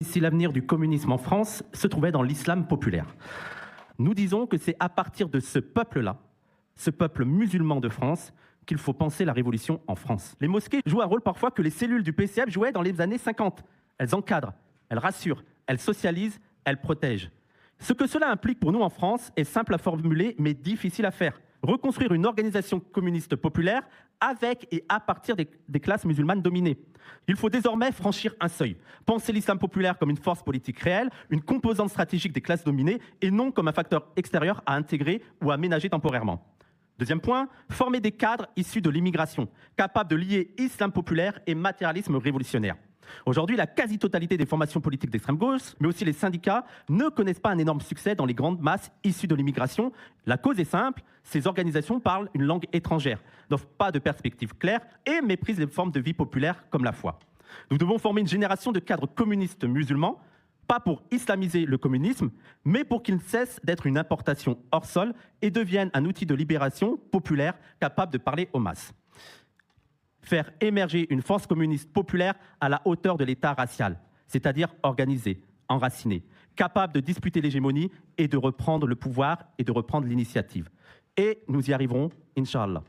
Si l'avenir du communisme en France se trouvait dans l'islam populaire. Nous disons que c'est à partir de ce peuple-là, ce peuple musulman de France, qu'il faut penser la révolution en France. Les mosquées jouent un rôle parfois que les cellules du PCF jouaient dans les années 50. Elles encadrent, elles rassurent, elles socialisent, elles protègent. Ce que cela implique pour nous en France est simple à formuler, mais difficile à faire. Reconstruire une organisation communiste populaire avec et à partir des classes musulmanes dominées. Il faut désormais franchir un seuil. Penser l'islam populaire comme une force politique réelle, une composante stratégique des classes dominées, et non comme un facteur extérieur à intégrer ou à ménager temporairement. Deuxième point, former des cadres issus de l'immigration, capables de lier islam populaire et matérialisme révolutionnaire. Aujourd'hui, la quasi-totalité des formations politiques d'extrême gauche, mais aussi les syndicats, ne connaissent pas un énorme succès dans les grandes masses issues de l'immigration. La cause est simple, ces organisations parlent une langue étrangère, n'offrent pas de perspectives claires et méprisent les formes de vie populaires comme la foi. Nous devons former une génération de cadres communistes musulmans, pas pour islamiser le communisme, mais pour qu'il cesse d'être une importation hors sol et devienne un outil de libération populaire capable de parler aux masses. Faire émerger une force communiste populaire à la hauteur de l'État racial, c'est-à-dire organisée, enracinée, capable de disputer l'hégémonie et de reprendre le pouvoir et de reprendre l'initiative. Et nous y arriverons, Inch'Allah.